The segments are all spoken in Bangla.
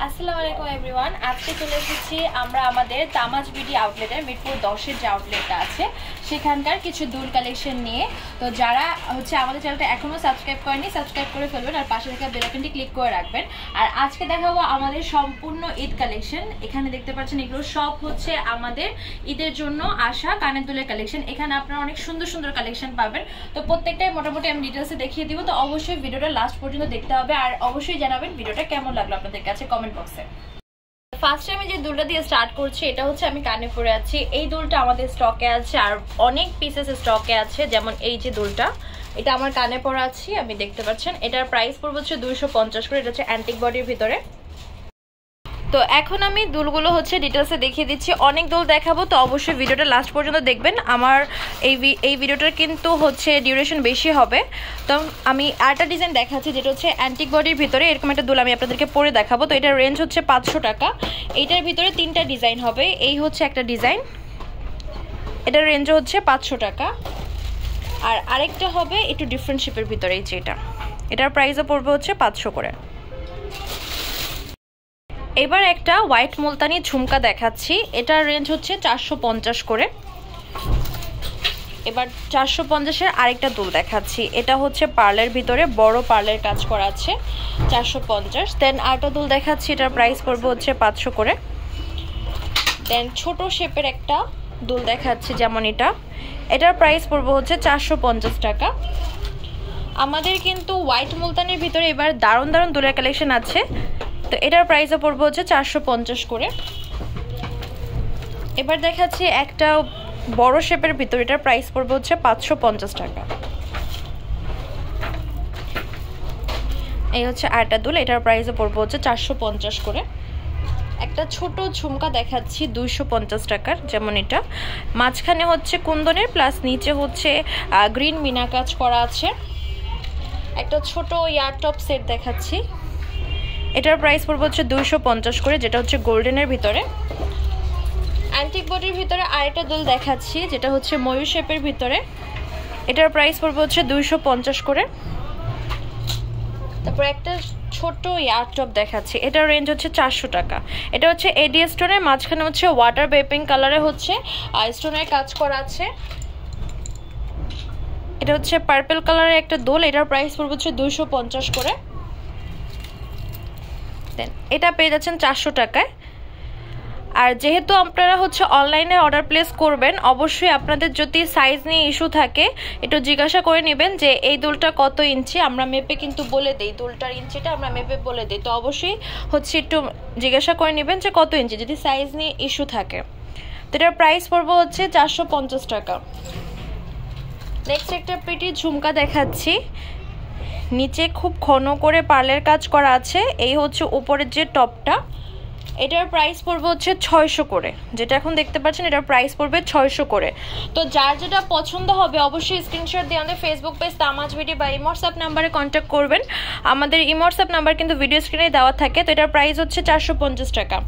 আসসালামু আলাইকুম এভরিওয়ান। আজকে চলে এসেছি আমরা আমাদের তামাজ বিডি আউটলেটের মিরপুর 10-এর যে আউটলেটটা আছে সেখানকার কিছু দুল কালেকশন নিয়ে। তো যারা আমাদের চ্যানেলটা এখনো সাবস্ক্রাইব করেনি সাবস্ক্রাইব করে ফেলবেন আর পাশে থাকা বেল আইকনটি ক্লিক করে রাখবেন। আর আজকে দেখাবো আমাদের সম্পূর্ণ ঈদ কালেকশন। এখানে দেখতে পাচ্ছেন এগুলো সব আমাদের ঈদের জন্য আসা কানের দুলের কালেকশন। এখানে আপনারা অনেক সুন্দর সুন্দর কালেকশন পাবেন। তো প্রত্যেকটাই মোটামুটি আমি ডিটেলসে দেখিয়ে দিব। তো অবশ্যই ভিডিওটা লাস্ট পর্যন্ত দেখতে হবে আর অবশ্যই জানাবেন ভিডিওটা কেমন লাগলো আপনাদের কাছে কমেন্ট বক্সে। ফার্স্ট আমি যে দুলটা দিয়ে স্টার্ট করছি এটা আমি কানে পরে আছি। এই দুলটা আমাদের স্টকে আছে আর অনেক পিসেস স্টকে আছে। যেমন এই যে দুলটা এটা আমার কানে পরা আছি, আমি দেখতে পাচ্ছেন। এটার প্রাইস পড়বে 250 করে। এটা অ্যান্টিক বডির ভিতরে। তো এখন আমি দুলগুলো ডিটেলসে দেখিয়ে দিচ্ছি। অনেক দুল দেখাবো, তো অবশ্যই ভিডিওটা লাস্ট পর্যন্ত দেখবেন। আমার এই ভিডিওটার কিন্তু ডিউরেশন বেশি হবে। তো আমি আরেকটা ডিজাইন দেখাচ্ছি যেটা অ্যান্টিক বডির ভিতরে। এরকম একটা দুল আমি আপনাদেরকে পরে দেখাবো। তো এটার রেঞ্জ 500 টাকা। এইটার ভিতরে 3টা ডিজাইন হবে। এই একটা ডিজাইন, এটার রেঞ্জ 500 টাকা। আর আরেকটা হবে একটু ডিফারেন্ট শেপের ভিতরে, এই যে এটার প্রাইসও পড়বে 500 করে। এবার একটা হোয়াইট মুলতানি ঝুমকা দেখাচ্ছি। এটার রেঞ্জ 450 করে। এবার 450-এর আরেকটা দুল দেখাচ্ছি। এটা পার্লের ভিতরে বড় পার্লের কাজ করা আছে, 450। দেন আরেকটা দুল দেখাচ্ছি, এটার প্রাইস পড়বে 500 করে। দেন ছোট শেপের একটা দুল দেখাচ্ছি, যেমন এটার প্রাইস পড়বে 450 টাকা। আমাদের কিন্তু হোয়াইট মুলতানির ভিতরে এবার দারুণ দারুণ দুলের কালেকশন আছে। তো এটার প্রাইসও পড়বে 450 করে। এবার দেখাচ্ছি একটা বড় শেপের ভিতরে, এটার প্রাইস পড়বে 550 টাকা। এই আরেকটা দুল, এটার প্রাইসও পড়বে 450 করে। একটা ছোট ঝুমকা দেখাচ্ছি 250 টাকার, যেমন এটা মাঝখানে কুন্দনের প্লাস নিচে গ্রিন মিনা কাজ করা আছে। একটা ছোট ইয়ার টপ সেট দেখাচ্ছি। এটার প্রাইস পড়বে 250 করে, যেটা গোল্ডেনের ভিতরে। অ্যান্টিক বডির ভিতরে আরেকটা দুল দেখাচ্ছি যেটা ময়ূর শেপের ভিতরে। এটার প্রাইস পড়বে 250 করে। তারপর একটা ছোট ইয়ার টপ দেখাচ্ছি, এটার রেঞ্জ 400 টাকা। এটা এডি স্টোনের মাঝখানে ওয়াটার বেপিং কালারে স্টোনের কাজ করা আছে। এটা পার্পল কালারের একটা দোল, এটার প্রাইস পড়বে 250 করে। দেন এটা পেয়ে যাচ্ছেন 400 টাকায়। আর যেহেতু আপনারা অনলাইনে অর্ডার প্লেস করবেন, অবশ্যই আপনাদের যদি সাইজ নিয়ে ইস্যু থাকে একটু জিজ্ঞাসা করে নেবেন যে এই দুলটা কত ইঞ্চি। আমরা মেপে কিন্তু বলে দিই, দুলটার ইঞ্চিটা আমরা মেপে বলে দিই। তো অবশ্যই একটু জিজ্ঞাসা করে নেবেন যে কত ইঞ্চি, যদি সাইজ নিয়ে ইস্যু থাকে। তো এটার প্রাইস পড়বে 450 টাকা। নেক্সট একটা প্রিটি ঝুমকা দেখাচ্ছি। নিচে খুব ঘন করে পার্লের কাজ করা আছে। এই উপরের যে টপটা, এটার প্রাইস পড়বে 600 করে। যেটা এখন দেখতে পাচ্ছেন এটার প্রাইস পড়বে 600 করে। তো যার যেটা পছন্দ হবে অবশ্যই স্ক্রিনশট দিয়ে আমাদের ফেসবুক পেজ তামাজ বিডি বা হোয়াটসঅ্যাপ নাম্বারে কন্ট্যাক্ট করবেন। আমাদের হোয়াটসঅ্যাপ নাম্বার কিন্তু ভিডিও স্ক্রিনে দেওয়া থাকে। তো এটার প্রাইস 450 টাকা।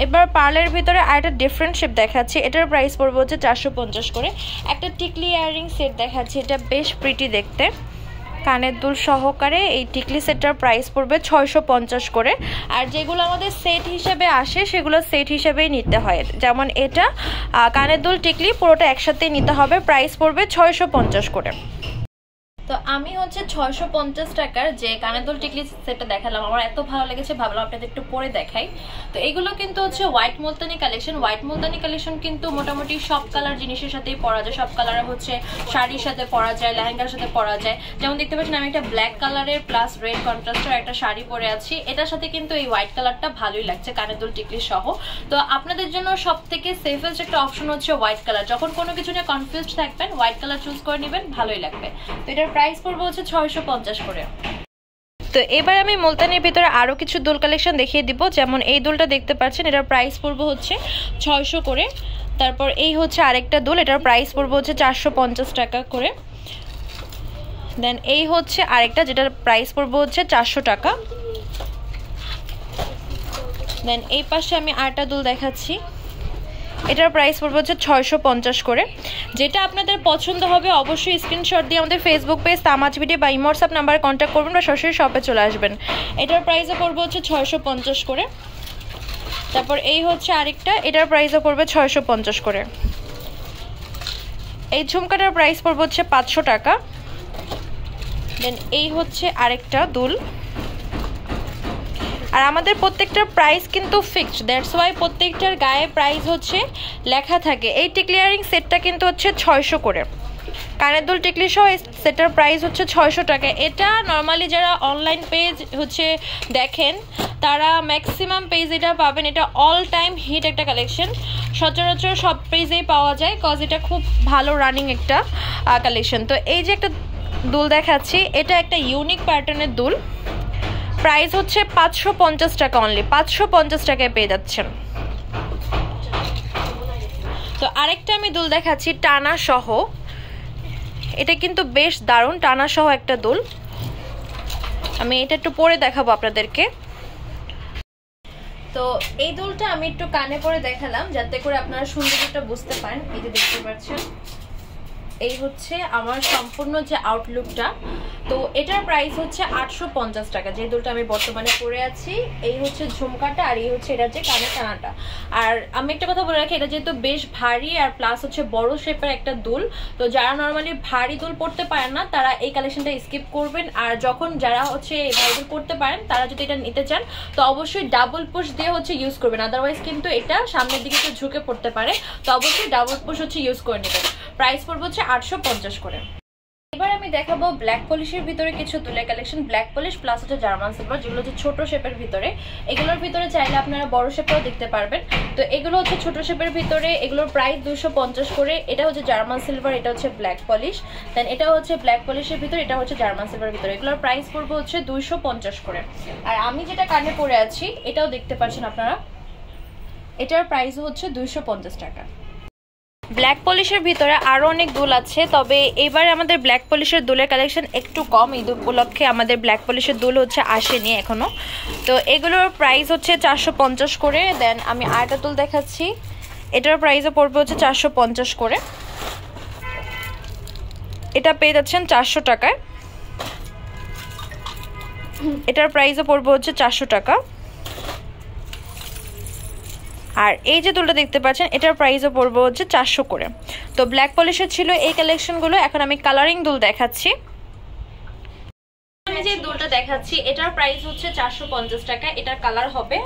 এবার পার্লের ভিতরে আরেকটা ডিফারেন্ট শেপ দেখাচ্ছি। এটার প্রাইস পড়বে 450 করে। একটা টিকলি ইয়াররিং সেট দেখাচ্ছি, এটা বেশ প্রিটি দেখতে, কানের দুল সহকারে। এই টিকলি সেটটার প্রাইস পড়বে 650 করে। আর যেগুলো আমাদের সেট হিসেবে আসে সেগুলো সেট হিসেবেই নিতে হয়। যেমন এটা কানের দুল টিকলি পুরোটা একসাথেই নিতে হবে, প্রাইস পড়বে 650 করে। তো আমি 650 টাকার যে কানের দুল টিকলি সেটটা দেখালাম, আমার এত ভালো লেগেছে, ভাবলাম আপনাদের একটু পরে দেখাই। তো এগুলো কিন্তু white Multani collection. White Multani collection কিন্তু মোটামুটি সব কালার জিনিসের সাথেই পরা যায়। সব কালার শাড়ির সাথে পরা যায়, লেহেঙ্গার সাথে পরা যায়। যেমন দেখতে পাচ্ছেন আমি একটা ব্ল্যাক কালারের প্লাস রেড কন্ট্রাস্টের একটা শাড়ি পরে আছি। এটার সাথে কিন্তু এই হোয়াইট কালারটা ভালোই লাগছে কানের দুল টিকলি সহ। তো আপনাদের জন্য সব থেকে সেফেস্ট একটা অপশন হোয়াইট কালার। যখন কোনো কিছু নিয়ে কনফিউজড থাকবেন হোয়াইট কালার চুজ করে নেবেন, ভালোই লাগবে। তো এটার প্রাইস পড়বে 650 করে। তো এবার আমি মুলতানির ভিতরে আরো কিছু দুল কালেকশন দেখিয়ে দিব। যেমন এই দুলটা দেখতে পাচ্ছেন, এটার প্রাইস পড়বে 600 করে। তারপর এই আরেকটা দুল, এটার প্রাইস পড়বে 450 টাকা করে। দেন এই আরেকটা, যেটার প্রাইস পড়বে 400 টাকা। দেন এই পাশে আমি আরেকটা দুল দেখাচ্ছি। এটার প্রাইস পড়বে হচ্ছে 650 করে। যেটা আপনাদের পছন্দ হবে অবশ্যই স্ক্রিনশট দিয়ে আমাদের ফেসবুক পেজ তামাজ বিডি বা ইমো হোয়াটসঅ্যাপ নাম্বারে কন্ট্যাক্ট করবেন বা সরাসরি শপে চলে আসবেন। এটার প্রাইসও পড়বে হচ্ছে 650 করে। তারপর এই হচ্ছে আরেকটা, এটার প্রাইসও পড়বে 650 করে। এই ঝুমকাটার প্রাইস পড়বে হচ্ছে 500 টাকা। দেন এই হচ্ছে আরেকটা দুল। আর আমাদের প্রত্যেকটার প্রাইস কিন্তু ফিক্সড, দ্যাটস ওয়াই প্রত্যেকটার গায়ে প্রাইস হচ্ছে লেখা থাকে। এই টিকলি ইয়ারিং সেটটা কিন্তু হচ্ছে 600 করে। কানের দুল টিকলি সহ সেটার প্রাইস হচ্ছে 600 টাকা। এটা নর্মালি যারা অনলাইন পেজ হচ্ছে দেখেন তারা ম্যাক্সিমাম পেজ এটা পাবেন। এটা অল টাইম হিট একটা কালেকশন, সচরাচর সব পেজেই পাওয়া যায়, কজ এটা খুব ভালো রানিং একটা কালেকশন। তো এই যে একটা দুল দেখাচ্ছি, এটা একটা ইউনিক প্যাটার্নের দুল। প্রাইস হচ্ছে 550 টাকা অনলি, 550 টাকায় পেয়ে যাচ্ছেন। তো আরেকটা আমি দুল দেখাচ্ছি টানা সহ, এটা কিন্তু বেশ দারুণ, টানা সহ একটা দুল। আমি এটা একটু পরে দেখাবো আপনাদেরকে। তো এই দুলটা আমি একটু কানে পরে দেখালাম যাতে করে আপনারা সৌন্দর্যটা বুঝতে পারেন। এই যে দেখতে পাচ্ছেন, এই হচ্ছে আমার সম্পূর্ণ যে আউটলুকটা। তো এটার প্রাইস হচ্ছে 850 টাকা, যে দুলটা আমি বর্তমানে পরে আছি। এই হচ্ছে ঝুমকাটা, আর এই হচ্ছে এটা যে কানের টানাটা। আর আমি একটা কথা বলে রাখি, এটা যেহেতু বেশ ভারী আর প্লাস হচ্ছে বড় শেপের একটা দুল, তো যারা নর্মালি ভারী দুল পড়তে পারেন না তারা এই কালেকশনটা স্কিপ করবেন। আর যখন যারা হচ্ছে এই ভারী দুল পড়তে পারেন তারা যদি এটা নিতে চান তো অবশ্যই ডাবল পুশ দিয়ে হচ্ছে ইউজ করবেন, আদারওয়াইজ কিন্তু এটা সামনের দিকে একটু ঝুঁকে পড়তে পারে। তো অবশ্যই ডাবল পুশ হচ্ছে ইউজ করে নেবেন। প্রাইস পড়বে হচ্ছে 850 করে। এবার আমি দেখাবো ব্ল্যাক পলিশের ভিতরে কিছু দুলের কালেকশন। ব্ল্যাক পলিশ প্লাস হচ্ছে জার্মান সিলভার, যেগুলো হচ্ছে ছোট শেপের ভিতরে। এগুলোর ভিতরে চাইলে আপনারা বড় শেপেও দেখতে পারবেন। তো এগুলো হচ্ছে ছোট শেপের ভিতরে, এগুলোর প্রাইস 250 করে। এটা হচ্ছে জার্মান সিলভার, এটা হচ্ছে ব্ল্যাক পলিশ। দেন এটা হচ্ছে ব্ল্যাক পলিশের ভিতরে, এটা হচ্ছে জার্মান সিলভারের ভিতরে। এগুলোর প্রাইস পড়বে হচ্ছে 250 করে। আর আমি যেটা কানে পরে আছি এটাও দেখতে পাচ্ছেন আপনারা, এটার প্রাইস হচ্ছে 250 টাকা। ব্ল্যাক পলিশের ভিতরে আরও অনেক দুল আছে, তবে এবার আমাদের ব্ল্যাক পলিশের দুলের কালেকশন একটু কম। ঈদ উপলক্ষে আমাদের ব্ল্যাক পলিশের দুল হচ্ছে আসেনি এখনও। তো এগুলোর প্রাইস হচ্ছে 450 করে। দেন আমি আরেকটা দুল দেখাচ্ছি, এটার প্রাইসও পড়বে হচ্ছে 450 করে। এটা পেয়ে যাচ্ছেন 400 টাকায়। এটার প্রাইসও পড়বে হচ্ছে 400 টাকা। আর এই যে দুলটা দেখতে পাচ্ছেন এটার প্রাইসও পড়বে হচ্ছে 400 করে। তো ব্ল্যাক পলিশের ছিল এই কালেকশনগুলো। এখন আমি কালারিং দুল দেখাচ্ছি। আমি যে দুলটা দেখাচ্ছি এটার প্রাইস হচ্ছে 450 টাকা। এটার কালার হবে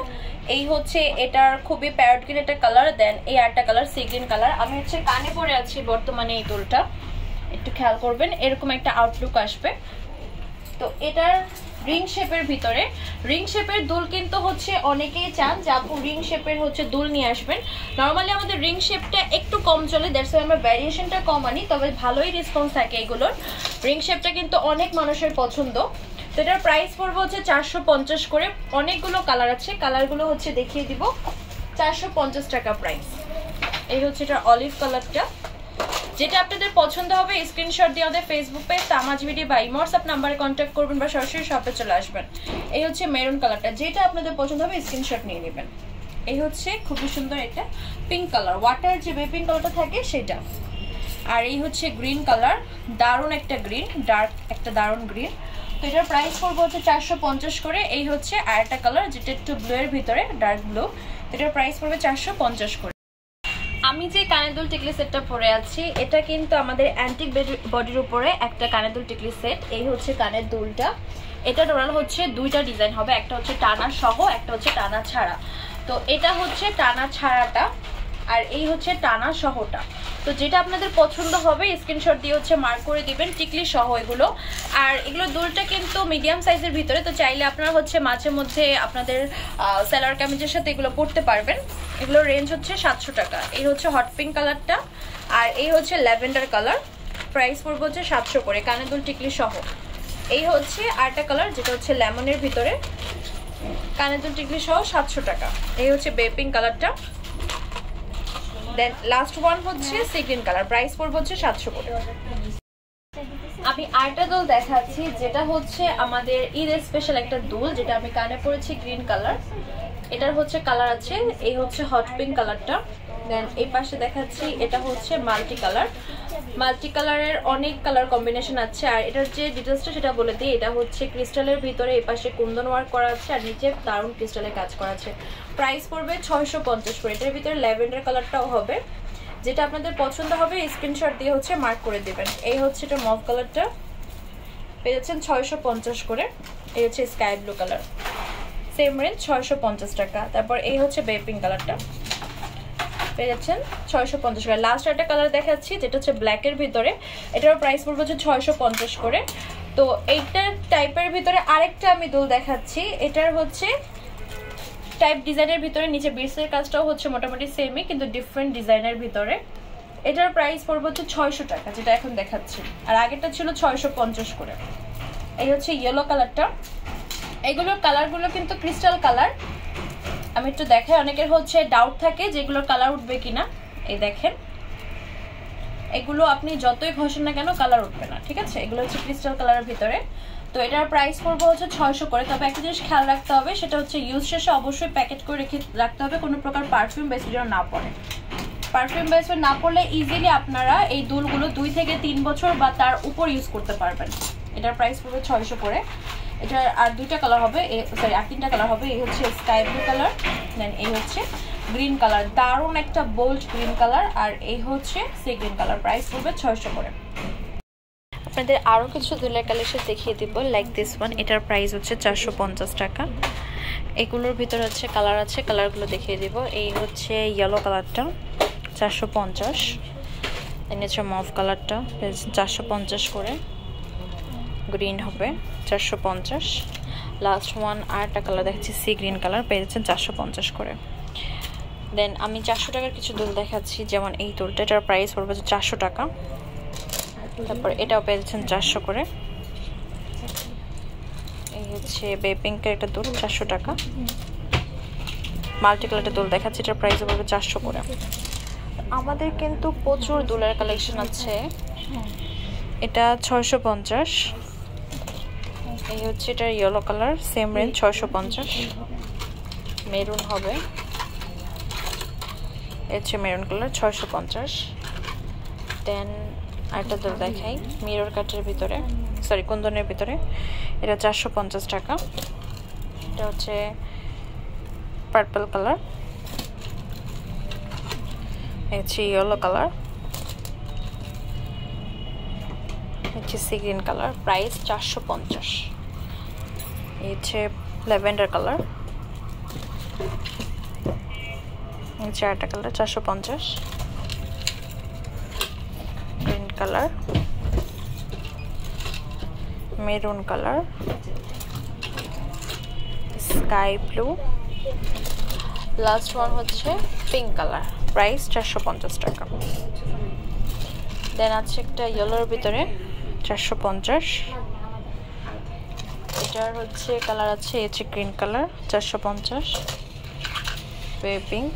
এই হচ্ছে, এটার খুবই প্যারট গ্রিন একটা কালার, দেন এই আরেকটা কালার সি গ্রিন কালার। আমি হচ্ছে কানে পরে আছি বর্তমানে এই দুলটা, একটু খেয়াল করবেন, এরকম একটা আউটলুক আসবে। তো এটার রিং শেপের ভিতরে, রিং শেপের দুল কিন্তু হচ্ছে অনেকেই চান যে আপু রিং শেপের হচ্ছে দুল নিয়ে আসবেন। নর্মালি আমাদের রিং শেপটা একটু কম চলে, দ্যাটস ওয়াই আমরা ভ্যারিয়েশনটা কম আনি, তবে ভালোই রেসপন্স থাকে এগুলোর। রিং শেপটা কিন্তু অনেক মানুষের পছন্দ। তো এটার প্রাইস পড়বে হচ্ছে 450 করে। অনেকগুলো কালার আছে, কালারগুলো হচ্ছে দেখিয়ে দিব। 450 টাকা প্রাইস। এই হচ্ছে এটা অলিভ কালারটা। যেটা আপনাদের পছন্দ হবে স্ক্রিনশট দিয়ে আমাদের ফেসবুক পেজ তামাজ বিডি বা ইমো হোয়াটসঅ্যাপ নাম্বারে কন্ট্যাক্ট করবেন বা সরাসরি শপে চলে আসবেন। এই হচ্ছে মেরুন কালারটা, যেটা আপনাদের পছন্দ হবে স্ক্রিনশট নিয়ে নেবেন। এই হচ্ছে খুবই সুন্দর একটা পিঙ্ক কালার, ওয়াটার যে বেপিং কালারটা থাকে সেটা। আর এই হচ্ছে গ্রিন কালার, দারুণ একটা গ্রিন, ডার্ক একটা দারুণ গ্রিন। তো এটার প্রাইস পড়বে হচ্ছে 450 করে। এই হচ্ছে আরেকটা কালার যেটা একটু ব্লু এর ভিতরে, ডার্ক ব্লু। এটার প্রাইস পড়বে 450 করে। আমি যে কানের দুল টিকলি সেটটা পরে আছি এটা কিন্তু আমাদের অ্যান্টিক বডির উপরে একটা কানের দুল টিকলি সেট। এই হচ্ছে কানের দুলটা। এটা টোটাল হচ্ছে দুইটা ডিজাইন হবে, একটা হচ্ছে টানা সহ, একটা হচ্ছে টানা ছাড়া। তো এটা হচ্ছে টানা ছাড়াটা আর এই হচ্ছে টানা সহটা। তো যেটা আপনাদের পছন্দ হবে স্ক্রিনশট দিয়ে হচ্ছে মার্ক করে দিবেন, টিকলি সহ এগুলো। আর এগুলো দুলটা কিন্তু মিডিয়াম সাইজের ভিতরে, তো চাইলে আপনারা হচ্ছে মাঝে মধ্যে আপনাদের সেলার কামিজের সাথে এগুলো পরতে পারবেন। এগুলোর রেঞ্জ হচ্ছে 700 টাকা। এই হচ্ছে হট পিঙ্ক কালারটা আর এই হচ্ছে ল্যাভেন্ডার কালার। প্রাইস পড়বে হচ্ছে 700 করে, কানের দুল টিকলি সহ। এই হচ্ছে আরেকটা কালার যেটা হচ্ছে লেমনের ভিতরে, কানের দুল টিকলি সহ 700 টাকা। এই হচ্ছে বেপিং কালারটা। দেন লাস্ট ওয়ান হচ্ছে সি গ্রিন কালার, প্রাইস পড়বে হচ্ছে 700 করে। আমি আরেকটা দুল দেখাচ্ছি যেটা হচ্ছে আমাদের ঈদ স্পেশাল একটা দুল, যেটা আমি কানে পরেছি গ্রিন কালার। এটার হচ্ছে কালার আছে, এই হচ্ছে হট পিঙ্ক কালারটা, দেন এই পাশে দেখাচ্ছি এটা হচ্ছে মাল্টি কালারের অনেক কালার কম্বিনেশন আছে। আর এটার যে ডিটেলসটা সেটা বলে দিই, এটা হচ্ছে ক্রিস্টালের ভিতরে এই পাশে কুন্দন ওয়ার্ক করা আছে আর নিচে দারুণ ক্রিস্টালের কাজ করা আছে। প্রাইস পড়বে 650 করে। এটার ভিতরে ল্যাভেন্ডার কালারটাও হবে, যেটা আপনাদের পছন্দ হবে স্ক্রিনশট দিয়ে হচ্ছে মার্ক করে দেবেন। এই হচ্ছে এটা মভ কালারটা, পেয়ে যাচ্ছেন 650 করে। এই হচ্ছে sky blue colour, same range 650 টাকা। তারপর এই হচ্ছে বেবি পিঙ্ক কালারটা, পেয়ে যাচ্ছেন 650 করে। লাস্ট একটা কালার দেখাচ্ছি যেটা হচ্ছে ব্ল্যাকের ভিতরে, এটার প্রাইস পড়বে হচ্ছে 650 করে। তো এইটা টাইপের ভিতরে আরেকটা আমি দুল দেখাচ্ছি, এটার হচ্ছে টাইপ ডিজাইনের ভিতরে নিচে বিটসের কাজটাও হচ্ছে মোটামুটি সেমই, কিন্তু ডিফারেন্ট ডিজাইনের ভিতরে। এটার প্রাইস পড়বে হচ্ছে 600 টাকা, যেটা এখন দেখাচ্ছি, আর আগেরটা ছিল 650 করে। এই হচ্ছে ইয়েলো কালারটা। এগুলোর কালারগুলো কিন্তু ক্রিস্টাল কালার। আমি একটু দেখাই, অনেকের হচ্ছে ডাউট থাকে যে এগুলোর কালার উঠবে কিনা। এই দেখেন, এগুলো আপনি যতই ঘষেন না কেন কালার উঠবে না, ঠিক আছে। এগুলো হচ্ছে ক্রিস্টাল কালারের ভিতরে। তো এটার প্রাইস পড়বে হচ্ছে 600 করে। তবে একটা জিনিস খেয়াল রাখতে হবে, সেটা হচ্ছে ইউজ শেষে অবশ্যই প্যাকেট করে রাখতে হবে, কোনো প্রকার পারফিউম বেস যেন না পড়ে। পারফিউম বেস না পড়লে ইজিলি আপনারা এই দুলগুলো 2 থেকে 3 বছর বা তার উপর ইউজ করতে পারবেন। এটার প্রাইস পড়বে 600 করে। এটার আর 2টা কালার হবে, সরি আর 3টা কালার হবে। এই হচ্ছে স্কাই ব্লু কালার, দেন এই হচ্ছে গ্রিন কালার, দারুণ একটা বোল্ড গ্রিন কালার, আর এই হচ্ছে সি গ্রিন কালার। প্রাইস পড়বে 600 করে। আপনাদের আরও কিছু দুলের কালেকশন দেখিয়ে দিব, লাইক দিস ওয়ান। এটার প্রাইস হচ্ছে 450 টাকা। এগুলোর ভিতরে হচ্ছে কালার আছে, কালারগুলো দেখিয়ে দিব। এই হচ্ছে ইয়েলো কালারটা 450, দেন হচ্ছে মভ কালারটা 450 করে, গ্রিন হবে 450, লাস্ট ওয়ান আর একটা কালার দেখাচ্ছি সি গ্রিন কালার, পেয়ে যাচ্ছেন 450 করে। দেন আমি 400 টাকার কিছু দুল দেখাচ্ছি, যেমন এই দুলটা, এটার প্রাইস পড়বে 400 টাকা। তারপর এটাও পেয়ে যাচ্ছেন 400 করে। এই হচ্ছে বেবি পিঙ্কের একটা দুল 400 টাকা। মাল্টি কালারের দুল দেখাচ্ছি, এটার প্রাইস পড়বে 400 করে। আমাদের কিন্তু প্রচুর দুলের কালেকশন আছে। এটা 650। এই হচ্ছে এটা yellow colour, same range 650। Maroon হবে, হচ্ছে মেরুন কালার 650। দেন আরেকটা দুল দেখাই মিরর কাটের ভিতরে, সরি কুন্দনের ভিতরে, এটা 450 টাকা। এটা হচ্ছে পার্পল কালার, হচ্ছে ইয়েলো কালার, হচ্ছে সি গ্রিন কালার, প্রাইস 450। এই হচ্ছে ল্যাভেন্ডার কালার, হচ্ছে আরেকটা colour 450। Green colour, maroon colour, sky blue, last one হচ্ছে পিঙ্ক কালার, প্রাইস 450 টাকা। দেন আছে একটা ইয়েলোর ভিতরে 450। এটার হচ্ছে কালার আছে, এই হচ্ছে green colour 450, baby pink,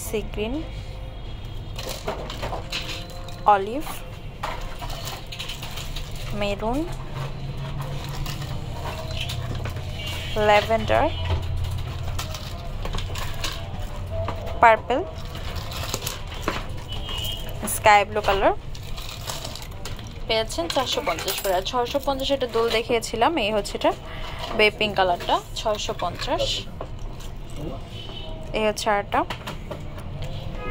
sea green, olive, maroon, lavender, purple, sky blue colour, পেয়েছেন 450 করে। 650 এটা দোল দেখিয়েছিলাম, এই হচ্ছে এটা বেবি পিঙ্ক কালারটা 650। এই হচ্ছে আরটা,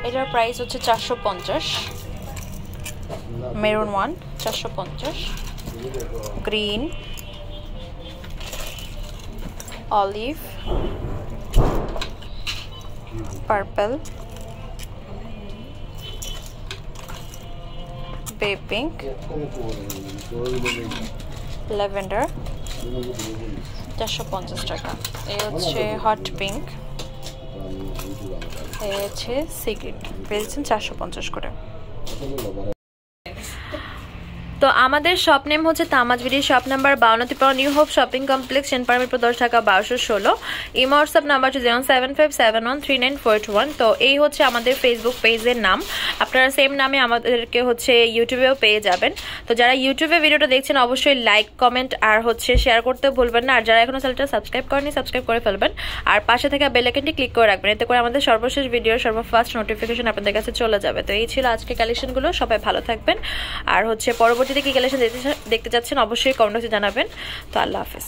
এটার প্রাইস হচ্ছে 450। Maroon one 450, green, olive, purple, baby pink, lavender 450 টাকা। এই হচ্ছে হট পিঙ্ক, এই হচ্ছে সি গ্রিন, পেয়েছেন 450 করে। তো আমাদের শপ নেম হচ্ছে তামাজ BD, shop number 52 new hope shopping complex, Senpara Mirpur 10 Dhaka 1216। Imo WhatsApp number হচ্ছে 07571393942। তো এই হচ্ছে আমাদের ফেসবুক পেজের নাম। আপনারা সেম নামে আমাদেরকে হচ্ছে ইউটিউবেও পেয়ে যাবেন। তো যারা ইউটিউবে ভিডিওটা দেখছেন অবশ্যই লাইক কমেন্ট আর হচ্ছে শেয়ার করতে ভুলবেন না। আর যারা এখনো চ্যানেলটা সাবস্ক্রাইব করেনি সাবস্ক্রাইব করে ফেলবেন, আর পাশে থাকা বেল আইকনটি ক্লিক করে রাখবেন, এতে করে আমাদের সর্বশেষ ভিডিওর সর্বফার্স্ট নোটিফিকেশন আপনাদের কাছে চলে যাবে। তো এই ছিল আজকে কালেকশনগুলো, সবাই ভালো থাকবেন। আর হচ্ছে পরবর্তীতে কি কালেকশন দেখতে চাচ্ছেন অবশ্যই কমেন্ট বক্সে জানাবেন। তো আল্লাহ হাফেজ।